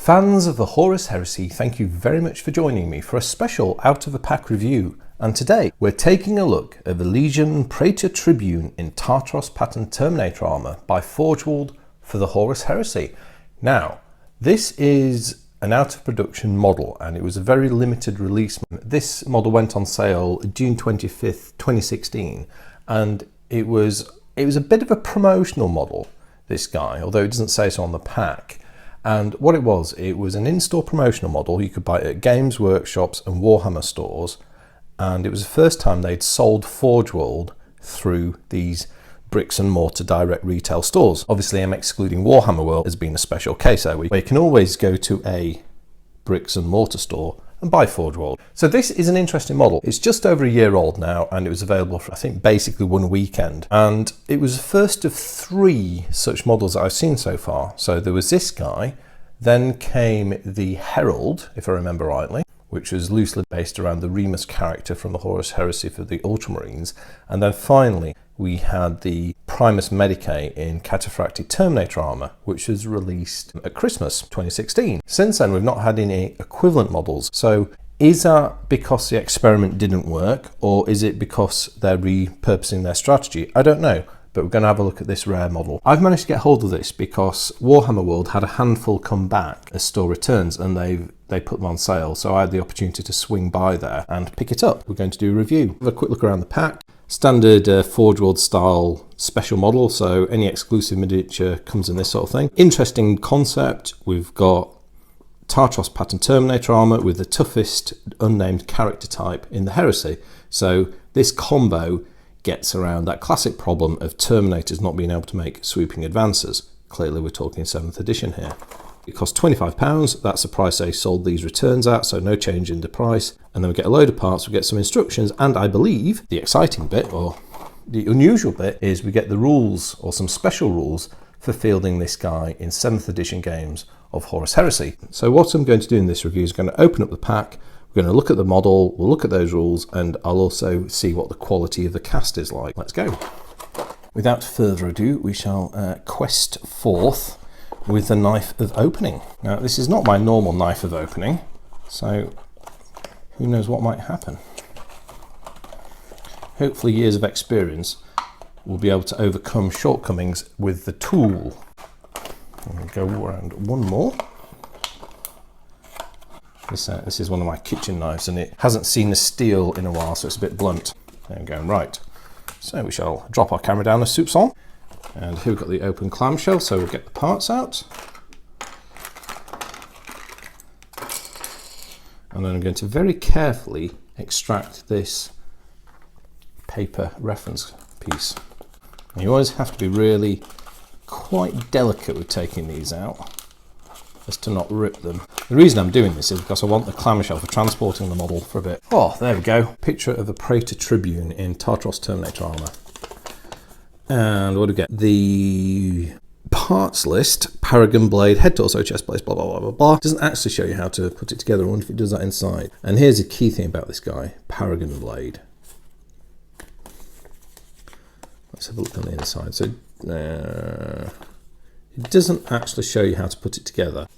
Fans of the Horus Heresy, thank you very much for joining me for a special Out of the Pack review. And today we're taking a look at the Legion Praetor Tribune in Tartaros Terminator Armour by Forgeworld for the Horus Heresy. Now, this is an out of production model and it was a very limited release. This model went on sale June 25th, 2016, and it was a bit of a promotional model, this guy, although it doesn't say so on the pack. And what it was an in-store promotional model you could buy at games workshops and Warhammer stores, and it was the first time they'd sold Forgeworld through these bricks and mortar direct retail stores. Obviously I'm excluding Warhammer World as being a special case there, where you can always go to a bricks and mortar store and buy Forgeworld. So this is an interesting model. It's just over a year old now, and it was available for I think basically one weekend, and it was the first of 3 such models that I've seen so far. So there was this guy, then came the Herald, if I remember rightly, which was loosely based around the Remus character from the Horus Heresy for the Ultramarines, and then finally we had the Primus Medicae in Cataphractii Terminator Armour, which was released at Christmas 2016. Since then we've not had any equivalent models. So is that because the experiment didn't work, or is it because they're repurposing their strategy? I don't know, but we're going to have a look at this rare model. I've managed to get hold of this because Warhammer World had a handful come back as store returns, and they put them on sale, so I had the opportunity to swing by there and pick it up. We're going to do a review. Have a quick look around the pack. Standard Forgeworld style special model, so any exclusive miniature comes in this sort of thing. Interesting concept. We've got Tartaros Terminator Armour with the toughest unnamed character type in the Heresy. So this combo gets around that classic problem of Terminators not being able to make swooping advances. Clearly we're talking 7th edition here. It costs £25, that's the price they sold these returns at, so no change in the price. And then we get a load of parts, we get some instructions, and I believe the exciting bit, or the unusual bit, is we get the rules, or some special rules, for fielding this guy in 7th edition games of Horus Heresy. So what I'm going to do in this review is going to open up the pack, we're going to look at the model, we'll look at those rules, and I'll also see what the quality of the cast is like. Let's go. Without further ado, we shall quest forth with the knife of opening. Now this is not my normal knife of opening, so who knows what might happen. Hopefully years of experience will be able to overcome shortcomings with the tool. I'm going to go around one more. This is one of my kitchen knives, and it hasn't seen the steel in a while, so it's a bit blunt. There we go, right. So we shall drop our camera down as soup's on. And here we've got the open clamshell, so we'll get the parts out. And then I'm going to very carefully extract this paper reference piece. And you always have to be really quite delicate with taking these out, as to not rip them. The reason I'm doing this is because I want the clamshell for transporting the model for a bit. Oh, there we go. Picture of a Praetor Tribune in Tartaros Terminator Armour. And what do we get? The parts list, Paragon Blade, head, torso, chest plates, blah, blah, blah, blah, blah. It doesn't actually show you how to put it together. I wonder if it does that inside. And here's the key thing about this guy, Paragon Blade. Let's have a look on the inside. So it doesn't actually show you how to put it together.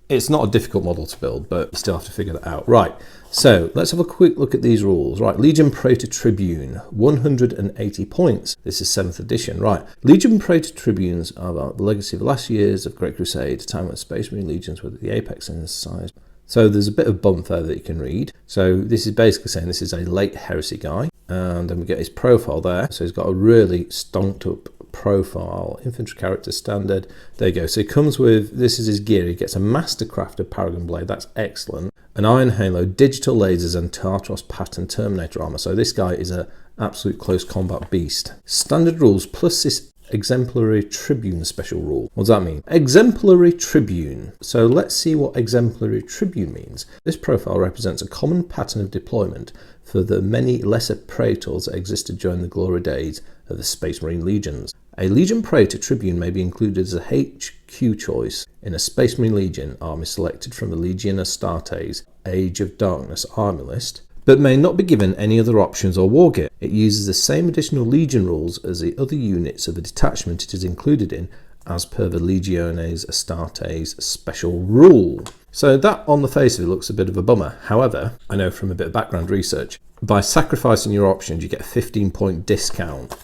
It's not a difficult model to build, but you still have to figure that out. Right, so let's have a quick look at these rules. Right, Legion Praetor Tribune, 180 points. This is 7th edition. Right, Legion Praetor Tribunes are about the legacy of the last years of Great Crusade, a time when Space Marine legions were at the apex in size. So there's a bit of bump there that you can read. So this is basically saying this is a late heresy guy. And then we get his profile there. So he's got a really stonked up profile, infantry character standard. There you go. So he comes with, this is his gear. He gets a mastercrafted Paragon Blade. That's excellent. An Iron Halo, digital lasers, and Tartaros Pattern Terminator Armour. So this guy is an absolute close combat beast. Standard rules plus this Exemplary Tribune special rule. What does that mean? Exemplary Tribune. So let's see what Exemplary Tribune means. This profile represents a common pattern of deployment for the many lesser praetors that existed during the glory days of the Space Marine legions. A Legion Praetor Tribune may be included as a HQ choice in a Space Marine Legion army selected from the Legion Astartes Age of Darkness army list, but may not be given any other options or war gear. It uses the same additional Legion rules as the other units of the detachment it is included in, as per the Legiones Astartes special rule. So that on the face of it looks a bit of a bummer. However, I know from a bit of background research, by sacrificing your options, you get a 15-point discount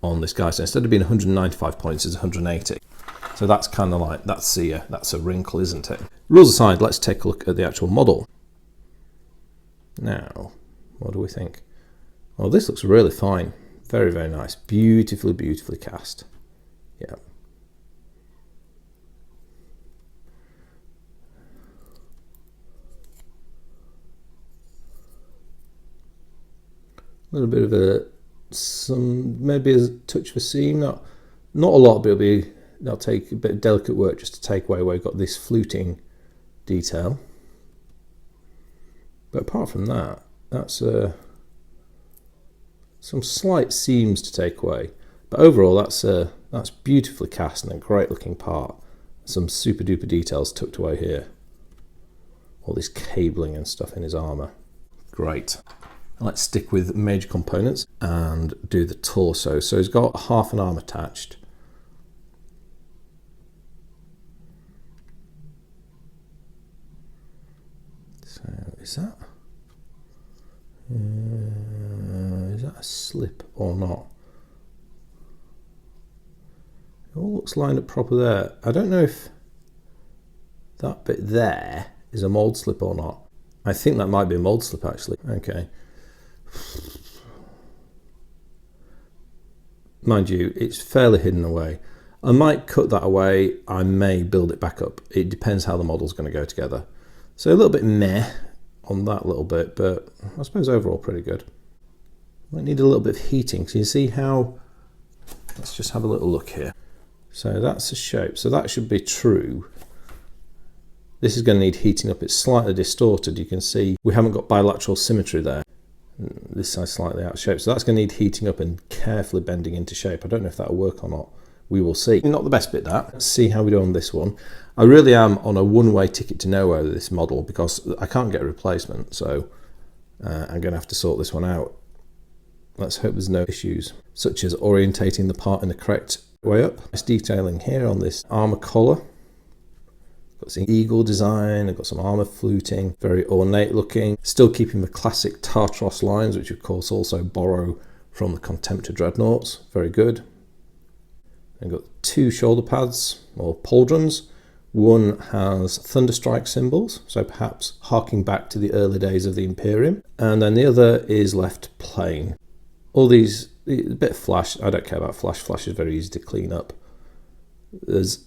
on this guy. So instead of being 195 points, it's 180. So that's kind of like, that's a wrinkle, isn't it? Rules aside, let's take a look at the actual model. Now, what do we think? Well, this looks really fine. Very, very nice. Beautifully, beautifully cast. Yeah. A little bit of maybe a touch of a seam, not a lot, but that'll take a bit of delicate work just to take away where you've got this fluting detail. But apart from that, that's some slight seams to take away. But overall, that's beautifully cast and a great looking part. Some super duper details tucked away here. All this cabling and stuff in his armour. Great. Let's stick with major components and do the torso. So he's got half an arm attached. So is that a slip or not? It all looks lined up proper there. I don't know if that bit there is a mold slip or not. I think that might be a mold slip actually. Okay. Mind you, it's fairly hidden away. I might cut that away, I may build it back up. It depends how the model's going to go together. So a little bit meh on that little bit, but I suppose overall pretty good. Might need a little bit of heating. So you see how, let's just have a little look here. So that's the shape, so that should be true. This is going to need heating up, it's slightly distorted. You can see we haven't got bilateral symmetry there. This side's slightly out of shape, so that's going to need heating up and carefully bending into shape. I don't know if that'll work or not. We will see. Not the best bit, that. Let's see how we do on this one. I really am on a one-way ticket to nowhere with this model because I can't get a replacement, so I'm going to have to sort this one out. Let's hope there's no issues, such as orientating the part in the correct way up. Nice detailing here on this armour collar. Got some eagle design, I've got some armour fluting, very ornate looking. Still keeping the classic Tartaros lines, which of course also borrow from the Contemptor Dreadnoughts. Very good. I've got two shoulder pads, or pauldrons. One has Thunderstrike symbols, so perhaps harking back to the early days of the Imperium. And then the other is left plain. All these, a bit of flash, I don't care about flash. Flash is very easy to clean up. There's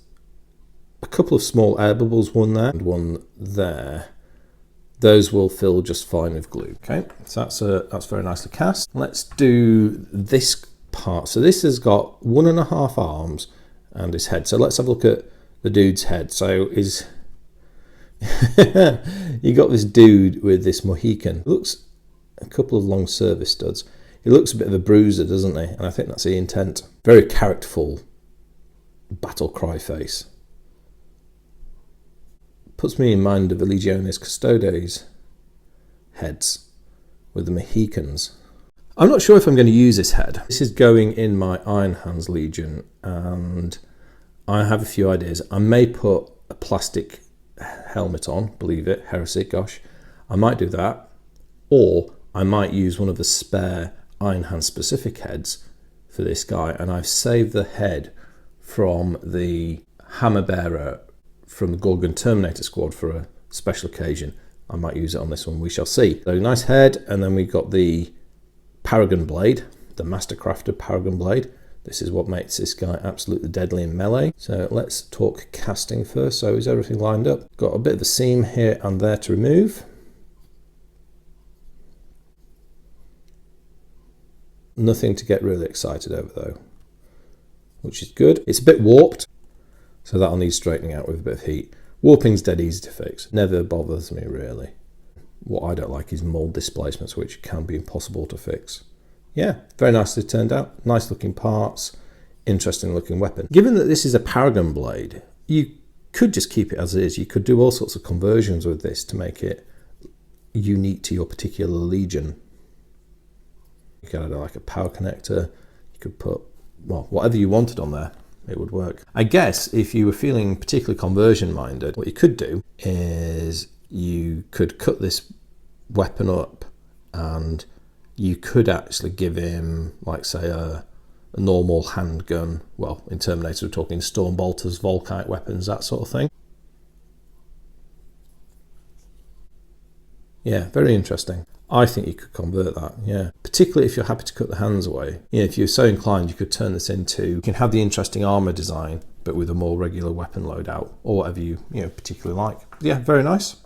a couple of small air bubbles, one there and one there. Those will fill just fine with glue. Okay, so that's very nicely cast. Let's do this part. So this has got 1.5 arms and his head. So let's have a look at the dude's head. So is you got this dude with this Mohican. It looks a couple of long service studs. He looks a bit of a bruiser, doesn't he? And I think that's the intent. Very characterful battle cry face. Puts me in mind of the Legiones Custodes heads with the Mohicans. I'm not sure if I'm going to use this head. This is going in my Iron Hands Legion and I have a few ideas. I may put a plastic helmet on, believe it, Heresy, gosh. I might do that, or I might use one of the spare Iron Hand specific heads for this guy, and I've saved the head from the Hammer Bearer from the Gorgon Terminator squad for a special occasion. I might use it on this one, we shall see. So nice head, and then we've got the Paragon Blade, the Mastercrafted Paragon Blade. This is what makes this guy absolutely deadly in melee. So let's talk casting first. So is everything lined up? Got a bit of a seam here and there to remove. Nothing to get really excited over though, which is good. It's a bit warped, so that'll need straightening out with a bit of heat. Warping's dead easy to fix. Never bothers me really. What I don't like is mold displacements, which can be impossible to fix. Yeah, very nicely turned out. Nice looking parts, interesting looking weapon. Given that this is a Paragon Blade, you could just keep it as it is. You could do all sorts of conversions with this to make it unique to your particular legion. You could add like a power connector. You could put, well, whatever you wanted on there. it would work. I guess if you were feeling particularly conversion minded, what you could do is you could cut this weapon up and you could actually give him, like, say, a normal handgun. Well, in Terminator, we're talking Stormbolters, Volkite weapons, that sort of thing. Yeah, very interesting. I think you could convert that, yeah. Particularly if you're happy to cut the hands away. Yeah, if you're so inclined, you could turn this into, you can have the interesting armour design, but with a more regular weapon loadout, or whatever you particularly like. Yeah, very nice.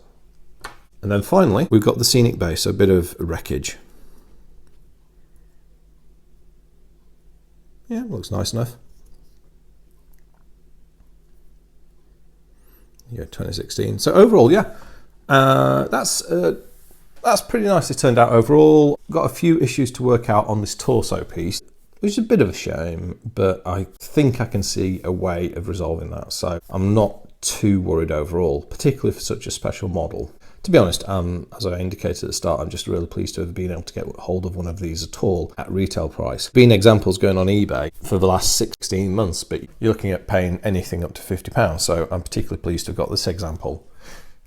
And then finally, we've got the scenic base, so a bit of wreckage. Yeah, looks nice enough. Yeah, 2016. So overall, yeah, that's pretty nicely turned out overall. Got a few issues to work out on this torso piece, which is a bit of a shame, but I think I can see a way of resolving that. So I'm not too worried overall, particularly for such a special model. To be honest, as I indicated at the start, I'm just really pleased to have been able to get hold of one of these at all at retail price. Been examples going on eBay for the last 16 months, but you're looking at paying anything up to £50. So I'm particularly pleased to have got this example.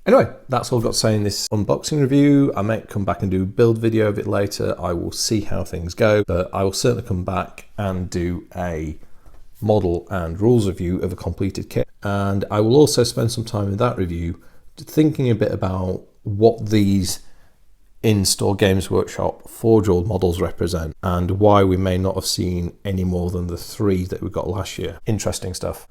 Anyway, that's all I've got to say in this unboxing review. I might come back and do a build video of it later. I will see how things go, but I will certainly come back and do a model and rules review of a completed kit. And I will also spend some time in that review thinking a bit about what these in-store Games Workshop forge-old models represent and why we may not have seen any more than the 3 that we got last year. Interesting stuff.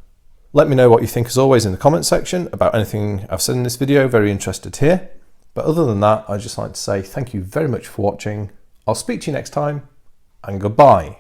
Let me know what you think, as always, in the comment section about anything I've said in this video. Very interested to hear. But other than that, I'd just like to say thank you very much for watching. I'll speak to you next time, and goodbye.